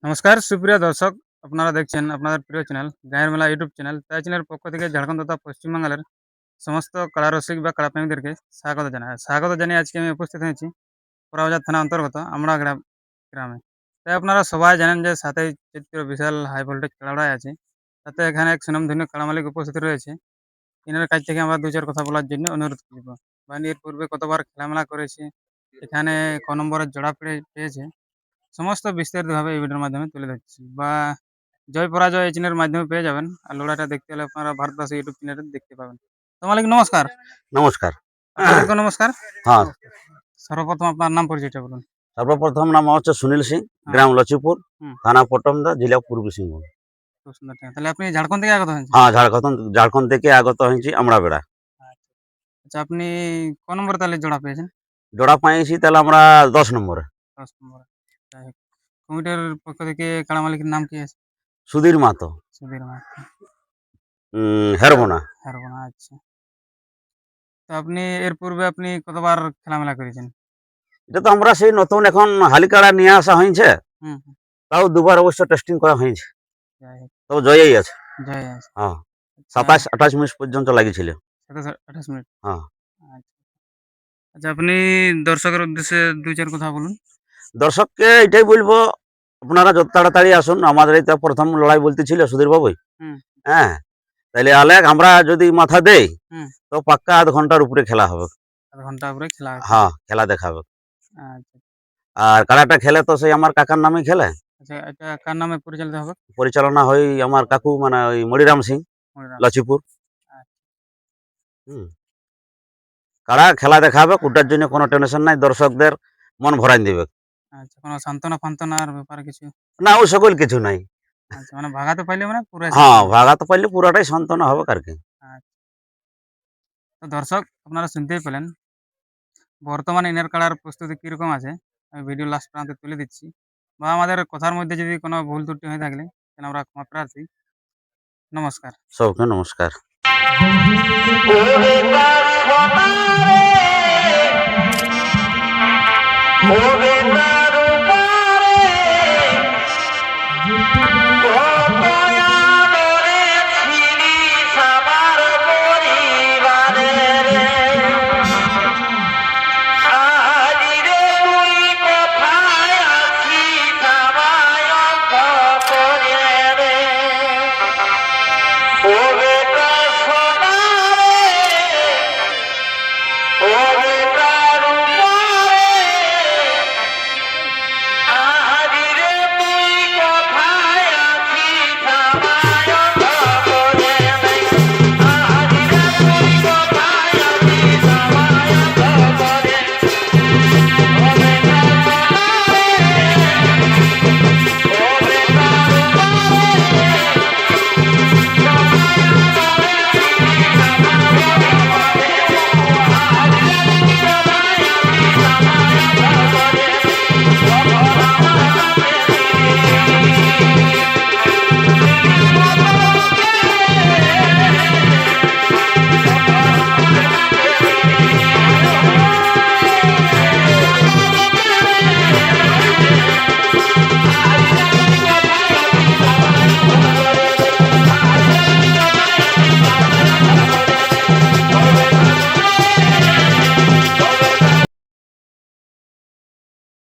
নমস্কার সুপ্রিয় দর্শক, আপনারা দেখছেন আপনাদের প্রিয় চ্যানেল গায়ের মেলা ইউটিউব চ্যানেল। তাই চ্যানেলের পক্ষ থেকে ঝাড়খণ্ড তথা পশ্চিমবাংলার সমস্ত কালারসিক বা কালাপ্রেমীদেরকে স্বাগত জানিয়ে আজকে আমি উপস্থিত হয়েছি পোড়াবাজার থানা অন্তর্গত আমরা গ্রামে। তাই আপনারা সবাই জানেন যে সাথে চিত্র বিশাল হাই ভোল্টেজ কাড়াই আছে। তাতে এখানে এক সুনামধন্য কাড়া মালিক উপস্থিত রয়েছে। এনার কাছ থেকে আমরা দু চার কথা বলার জন্য অনুরোধ করব। বাহিনী এর পূর্বে কতবার খেলামেলা করেছে, এখানে ক নম্বরের জোড়া পেয়েছে, সমস্ত বিস্তারিতভাবে এই ভিডিওর মাধ্যমে তুলে ধরছি। বা জয় পরাজয় এই চ্যানেলের মাধ্যমে পেয়ে যাবেন। আর লড়াইটা দেখতে হলে আপনারা ভারতবাসী ইউটিউব চ্যানেলে দেখতে পাবেন। তো মালিক নমস্কার। নমস্কার। আপনাদেরকে নমস্কার। হ্যাঁ, সর্বপ্রথম আপনার নাম পরিচয়টা বলুন। সর্বপ্রথম নাম হচ্ছে সুনীল সিং, হ্যাঁ। গ্রাম লচিপুর, হুম। থানা পটমদা, জেলা পূর্ব সিংভূম। খুব সুন্দর ঠিক আছে। তাহলে আপনি ঝাড়খণ্ড থেকে আগত হয়েছেন? হ্যাঁ, ঝাড়খণ্ড থেকে আগত হয়েছি আমরা বেড়া। আচ্ছা। আচ্ছা, আপনি ক নম্বরে তাহলে জোড়া পেয়েছেন? জোড়া পাইছি তাহলে আমরা 10 নম্বরে। ১০ নম্বরে। যাই হোক। কমিটির পক্ষ থেকে কাড়া মালিকের নাম কি আছে? সুধীর মাহাতো, সুধীর মাহাতো। হেরবোনা। হারবোনা, আচ্ছা। তো আপনি এর পূর্বে কতবার খেলামেলা করেছেন? এটা তো আমরা সেই নতুন এখন হালিকাড়া নিয়ে আসা হয়েছে, হুম, হুম। তাও দুবার অবশ্য টেস্টিং করা হয়েছে, যাই হোক। তবে জয়ই আছে। জয় আছে। হ্যাঁ, আচ্ছা। 27-28 মিনিট পর্যন্ত লাগিয়েছিল। ২৭-২৮ মিনিট। হ্যাঁ, আচ্ছা। আচ্ছা, আপনি দর্শকের উদ্দেশ্যে ২-৪ কথা বলুন। দর্শককে এটাই বলবো, আপনারা যত তাড়াতাড়ি আসুন। আমাদের এই তো প্রথম লড়াই বলতেছিল সুধীর বাবুই। হুম, হ্যাঁ, তাইলে আলেক আমরা যদি মাথা দেই হুম। তো পাক্কা আধ ঘন্টার উপরে খেলা হবে। ০.৫ ঘন্টা উপরে খেলা হবে। হ্যাঁ, খেলা দেখাবে। আচ্ছা। আর খেলাটা খেলে তো সেই আমার কাকার নামেই খেলে। আচ্ছা, এটা কার নামে পরিচালিত হবে? পরিচালনা হয় আমার কাকু মানে ওই মনিরাম সিং, মনিরাম। লচিপুর। আচ্ছা, হুম। কাড়া খেলা দেখাবে, ওটার জন্য কোনো টেনশন নাই, দর্শকদের মন ভরাই দিবে। আচ্ছা। কোনো সান্ত্বনা-ফান্তনার ব্যাপারে কিছু? না, ওই সকল কিছু নাই। আচ্ছা, মানে ভাগাতে পারলে মানে পুরাই হ্যাঁ, সান্ত্বনা। ভাগাতে পারলে পুরাটাই সান্ত্বনা হবে আর কি। আচ্ছা। তো দর্শক, আপনারা শুনতেই পেলেন। বর্তমানে এনার কাড়ার প্রস্তুতি কিরকম আছে আমি ভিডিও লাস্ট প্রান্তে তুলে দিচ্ছি। বা আমাদের কথার মধ্যে যদি কোনো ভুল ত্রুটি হয়ে থাকলে তাহলে আমরা ক্ষমা প্রার্থী। নমস্কার। সবকে নমস্কার। Moving